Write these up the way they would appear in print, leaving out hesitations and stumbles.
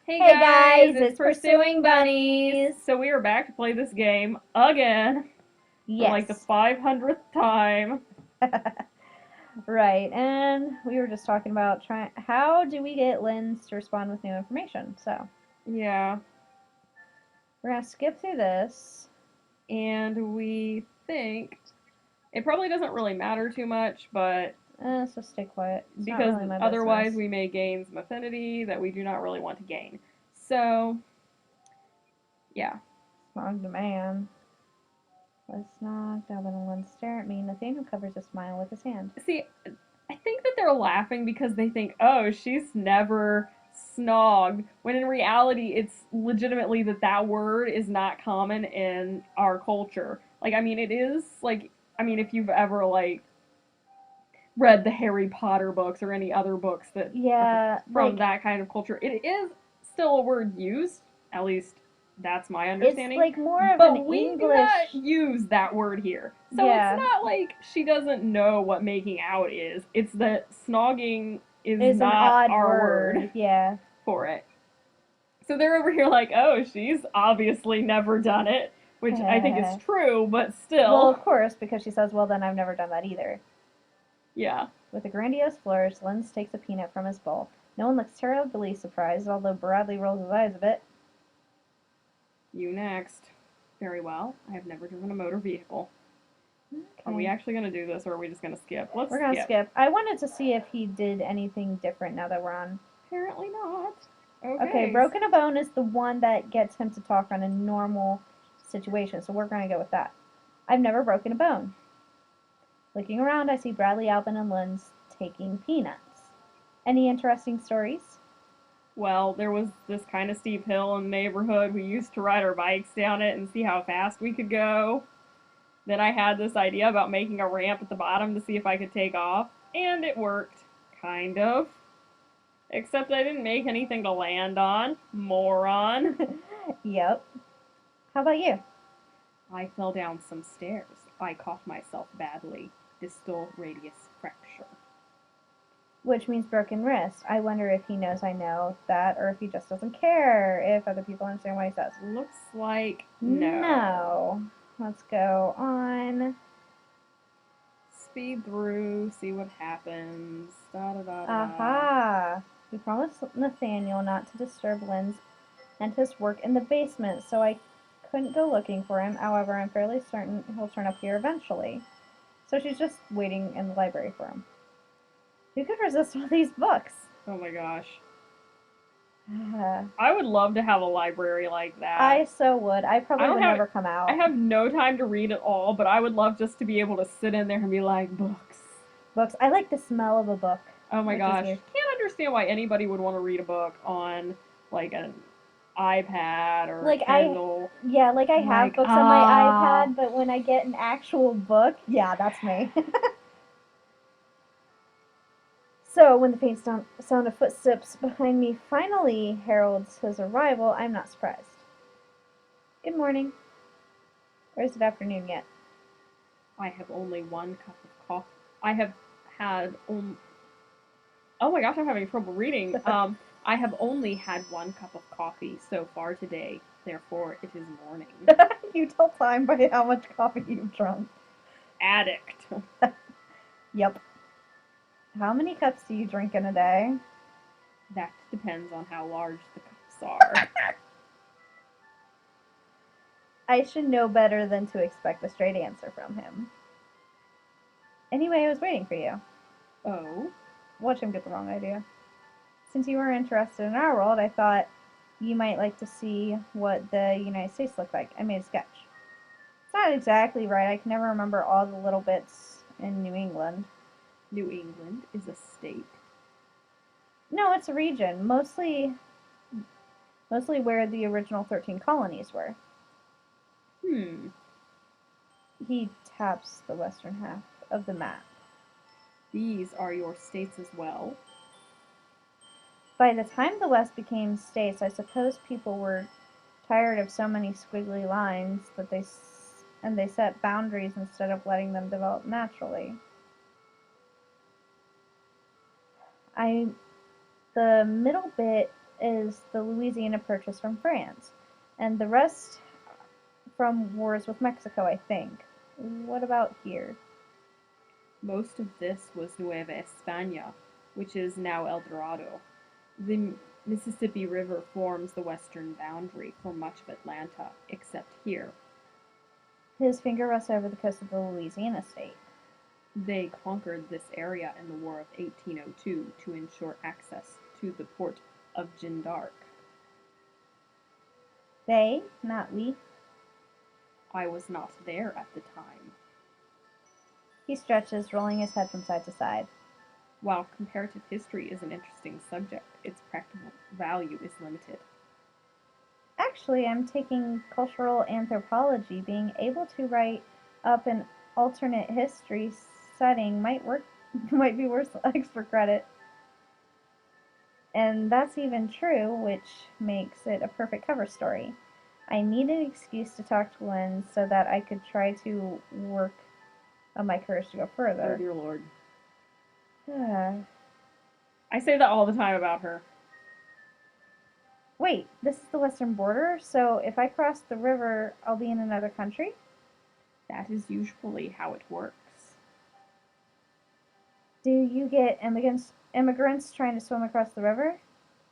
Hey Hey guys, guys, it's it's Pursuing Pursuing Bunnies. Bunnies. So we are back to play this game again for like the Yes. 500th time. Right, and we were just talking about trying how do we get Linds to respond with new information. So Yeah, we're gonna skip through this. and we think it probably doesn't really matter too much, but Let's just stay quiet. It's not because really my otherwise business. we may gain some affinity that we do not really want to gain. So, yeah. Smog the man. Let's not Dalvin and Lynn stare at me. Nathaniel covers a smile with his hand. See, I think that they're laughing because they think, oh, she's never snogged, when in reality, it's legitimately that that word is not common in our culture. Like, I mean, it is, like, I mean, if you've ever, like, read the Harry Potter books or any other books that are Yeah, from like that kind of culture, it is still a word used, at least that's my it's understanding. like more of an But we do not English. use that word here. So it's Yeah, not like she doesn't know what making out is. It's that snogging is is an not odd our word. word Yeah. for it. So they're over here like, oh, she's obviously never done it, which I think is true, but Well, still. of course, because she says, well, then I've never done that either. Yeah. With a grandiose flourish, Linz takes a peanut from his bowl. No one looks terribly surprised, although Bradley rolls his eyes a bit. You next. Very well. I have never driven a motor vehicle. Are we Okay. actually going to do this or are we just going to skip? Let's We're gonna skip. skip. I wanted to see if he did anything different now that we're on. Apparently not. Okay, Okay. broken a bone is the one that gets him to talk on a normal situation, so we're gonna go with that. I've never broken a bone. Looking around, I see Bradley, Alvin, and Linz taking peanuts. Any interesting stories? Well, there was this kind of steep hill in the neighborhood. We used to ride our bikes down it and see how fast we could go. Then I had this idea about making a ramp at the bottom to see if I could take off, and it worked. Kind of. Except I didn't make anything to land on. Moron. Yep. How about you? I fell down some stairs. I caught myself badly. Distal radius fracture. Which means broken wrist. I wonder if he knows I know that, or if he just doesn't care if other people understand what he says. Looks like no. No. Let's go on. Speed through, see what happens. Da da da da da. Aha. We promised Nathaniel not to disturb Linz and his work in the basement, so I couldn't go looking for him. However, I'm fairly certain he'll turn up here eventually. So she's just waiting in the library for him. Who could resist all these books? Oh my gosh. I I would love to have a library like that. so would. I I probably don't would have never come I out. have no time to read it all, but I would love just to be able to sit in there and be like, books. Books. I like the smell of a book, Oh my which is gosh. weird. Can't understand why anybody would want to read a book on like an iPad or a Like I, Kindle. yeah, like I I'm have like, books on my ah. iPad, but when I get an actual book, yeah, that's me. So, when the faint sound of footsteps behind me finally heralds his arrival, I'm not surprised. Good morning. Or is it afternoon yet? I have only one cup of coffee. I have had oh my gosh, I'm having trouble reading. I have only had one cup of coffee so far today. Therefore, it is morning. You tell time by how much coffee you've drunk. Addict. Yep. How many cups do you drink in a day? That depends on how large the cups are. I should know better than to expect a straight answer from him. Anyway, I was waiting for you. Oh, Watch him get the wrong idea. Since you were interested in our world, I thought you might like to see what the United States looked like. I made a sketch. It's not exactly right. I can never remember all the little bits in New England. New England is a state. No, it's a region, mostly where the original 13 colonies were. Hmm. He taps the western half of the map. These are your states as well. By the time the West became states, I suppose people were tired of so many squiggly lines that they set boundaries instead of letting them develop naturally. I the middle bit is the Louisiana Purchase from France, and the rest from wars with Mexico, I think. What about here? Most of this was Nueva España, which is now El Dorado. The Mississippi River forms the western boundary for much of Atlanta, except here. His finger rests over the coast of the Louisiana state. They conquered this area in the War of 1802 to ensure access to the port of Jeanne d'Arc. They, not we. I was not there at the time. He stretches, rolling his head from side to side. While comparative history is an interesting subject, its practical value is limited. Actually, I'm taking cultural anthropology. Being able to write up an alternate history setting might be worth extra credit. And that's even true, which makes it a perfect cover story. I need an excuse to talk to Linds so that I could try to work on my courage to go Oh further. dear lord. Uh, I say that all the time about her. Wait, this is the western border, so if I cross the river, I'll be in another country? That is usually how it works. Do you get immigrants trying to swim across the river?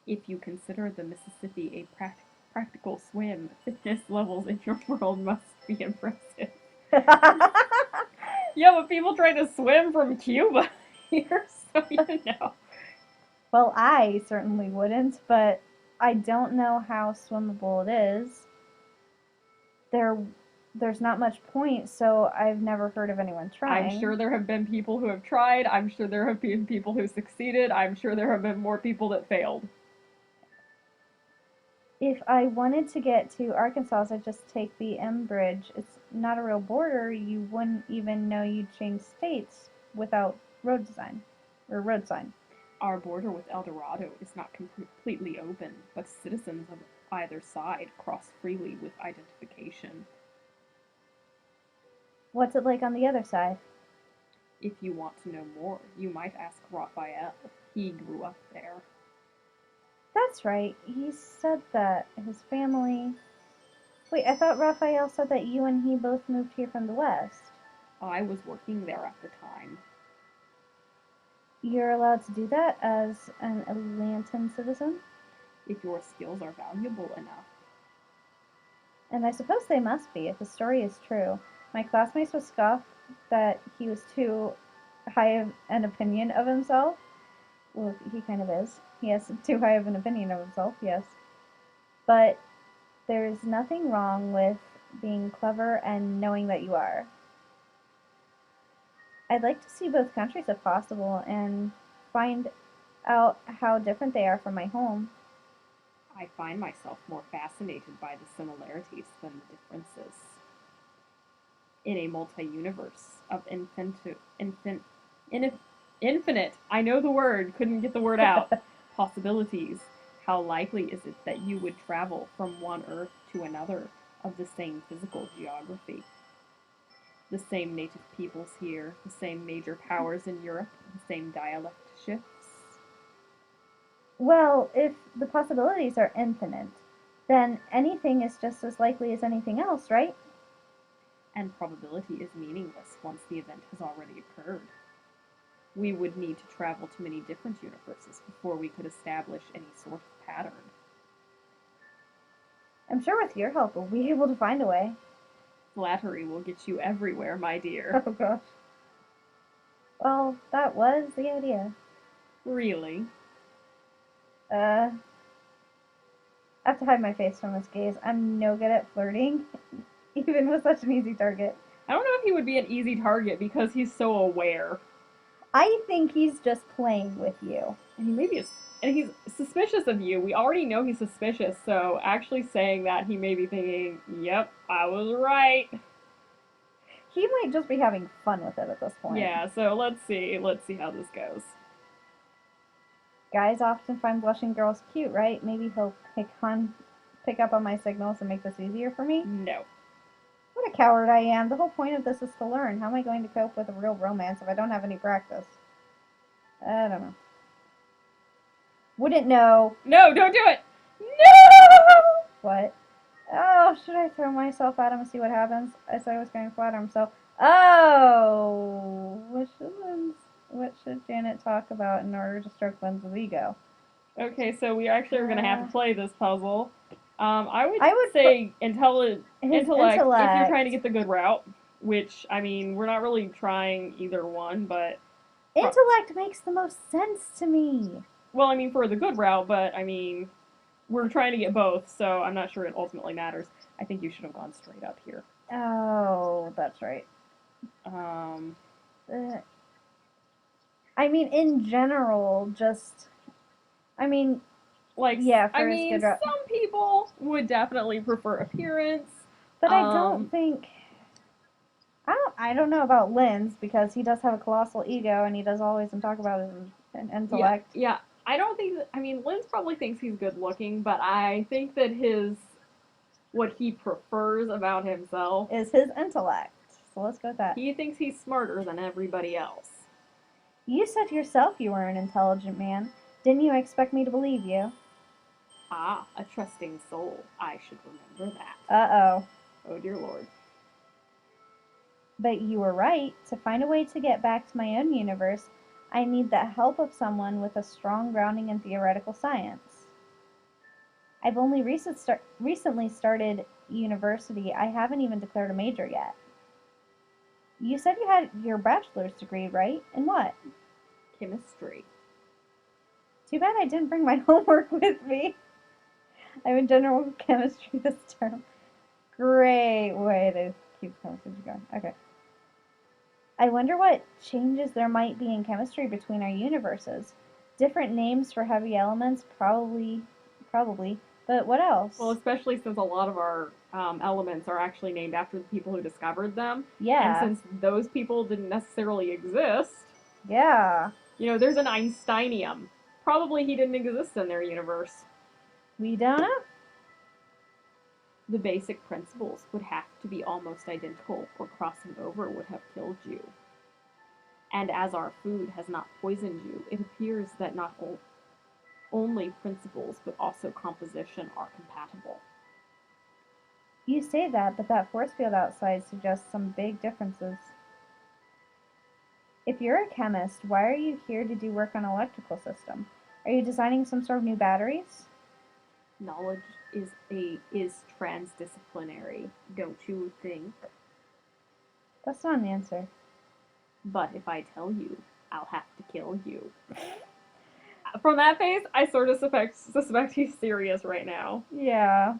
If you consider the Mississippi a practical swim, fitness levels in your world must be impressive. Yeah, but people try to swim from Cuba here, so you know. Well, I certainly wouldn't, but I don't know how swimmable it is. There's not much point, so I've never heard of anyone trying. I'm sure there have been people who have tried. I'm sure there have been people who succeeded. I'm sure there have been more people that failed. If I wanted to get to Arkansas, I'd just take the M Bridge. It's not a real border. You wouldn't even know you'd changed states without road design or road sign. Our border with El Dorado is not completely open, but citizens of either side cross freely with identification. What's it like on the other side? If you want to know more, you might ask Raphael. He grew up there. That's right. He said that his family. Wait, I thought Raphael said that you and he both moved here from the West. I was working there at the time. You're allowed to do that as an Atlantan citizen? If your skills are valuable enough. And I suppose they must be, if the story is true. My classmates would scoff that he was too high of an opinion of himself. Well, he kind of is. He has too high of an opinion of himself, yes. But there's nothing wrong with being clever and knowing that you are. I'd like to see both countries if possible and find out how different they are from my home. I find myself more fascinated by the similarities than the differences. In a multi-universe of infinite, I know the word, couldn't get the word out, possibilities, how likely is it that you would travel from one Earth to another of the same physical geography? The same native peoples here, the same major powers in Europe, the same dialect shifts. Well, if the possibilities are infinite, then anything is just as likely as anything else, right? And probability is meaningless once the event has already occurred. We would need to travel to many different universes before we could establish any sort of pattern. I'm sure with your help we'll be able to find a way. Flattery will get you everywhere, my dear. Oh gosh. Well, that was the idea. Really? I have to hide my face from this gaze. I'm no good at flirting, even with such an easy target. I don't know if he would be an easy target because he's so aware. I think he's just playing with you. And he maybe is, and he's suspicious of you. We already know he's suspicious, so actually saying that, he may be thinking, yep, I was right. He might just be having fun with it at this point. Yeah, so let's see how this goes. Guys often find blushing girls cute, right? Maybe he'll pick up on my signals and make this easier for me? No. What a coward I am. The whole point of this is to learn. How am I going to cope with a real romance if I don't have any practice? I don't know. Wouldn't know. No, don't do it! No! What? Oh, should I throw myself at him and see what happens? I said I was going to flatter him, so. Oh! What should Janet talk about in order to stroke Linds's ego? Okay, so we actually are going to have to play this puzzle. I would I would say his intellect if you're trying to intellect. get the good route, which, I mean, we're not really trying either one, but. Intellect makes the most sense to me. Well, I mean, for the good route, but, I mean, we're trying to get both, so I'm not sure it ultimately matters. I think you should have gone straight up here. Oh, that's right. Um, Uh, I mean, in general, just. I mean, like, yeah, I for his mean, good route. some people would definitely prefer appearance. But I don't Um, think. I don't know about Linds because he does have a colossal ego and he does always talk about his yeah, intellect. yeah. I don't think that, I mean, Linz probably thinks he's good looking, but I think that what he prefers about himself, Is his intellect. So let's go with that. he thinks he's smarter than everybody else. You said yourself you were an intelligent man. Didn't you expect me to believe you? Ah, a trusting soul. I should remember that. Oh. Oh, dear Lord. But you were right. To find a way to get back to my own universe, I need the help of someone with a strong grounding in theoretical science. I've only recently started university. I haven't even declared a major yet. You said you had your bachelor's degree, right? In what? Chemistry. Too bad I didn't bring my homework with me. I'm in general chemistry this term. Great way to keep the conversation going. Okay. I wonder what changes there might be in chemistry between our universes. Different names for heavy elements, probably. But what Well, else? especially since a lot of our elements are actually named after the people who discovered them. And Yeah, since those people didn't necessarily exist, yeah. there's an Einsteinium. Probably he didn't exist in their universe. We don't know. The basic principles would have to be almost identical, or crossing over would have killed you. And as our food has not poisoned you, it appears that not only principles but also composition are compatible. You say that, but that force field outside suggests some big differences. If you're a chemist, why are you here to do work on an electrical system? Are you designing some sort of new batteries? Knowledge is transdisciplinary, don't you think? That's not an answer. But if I tell you, I'll have to kill you. From that face, I sort of suspect he's serious right now. Yeah.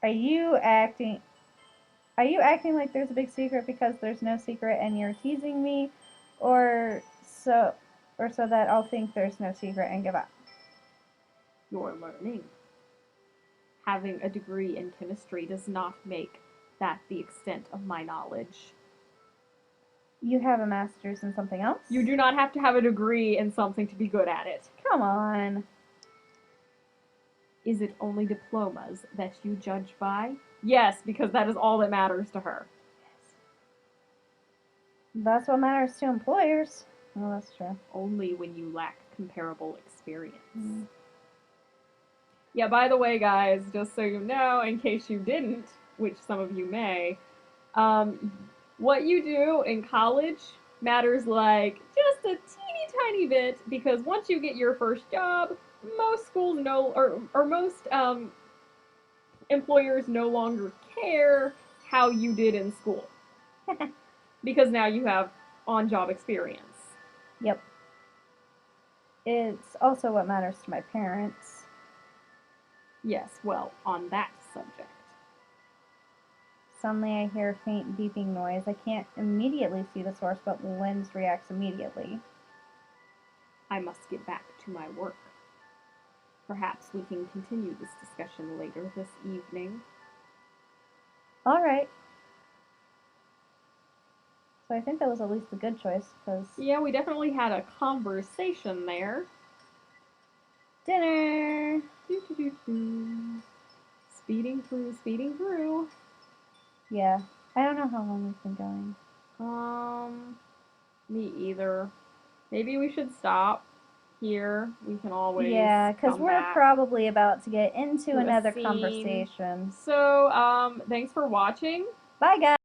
Are you acting Are you acting like there's a big secret because there's no secret and you're teasing me or so that I'll think there's no secret and give up? You're learning. Having a degree in chemistry does not make that the extent of my knowledge. You have a master's in something else? You do not have to have a degree in something to be good at it. Come on. Is it only diplomas that you judge by? Yes, because that is all that matters to her. That's what matters to employers. Oh, that's true. Only when you lack comparable experience. Yeah, by the way, guys, just so you know, in case you didn't, which some of you may, um, what you do in college matters like just a teeny tiny bit because once you get your first job, most schools or most employers no longer care how you did in school because now you have on job experience. Yep. It's also what matters to my parents. Yes, well, on that subject. Suddenly I hear a faint beeping noise. I can't immediately see the source, but Linz reacts immediately. I must get back to my work. Perhaps we can continue this discussion later this evening. All right. So I think that was at least a good choice because Yeah, we definitely had a conversation there. dinner. Speeding through, speeding through. Yeah, I don't know how long we've been going. Um, me either. Maybe we should stop. here, we can always Yeah, because come we're back probably about to get into to a another scene. conversation. So, thanks for watching. Bye, guys.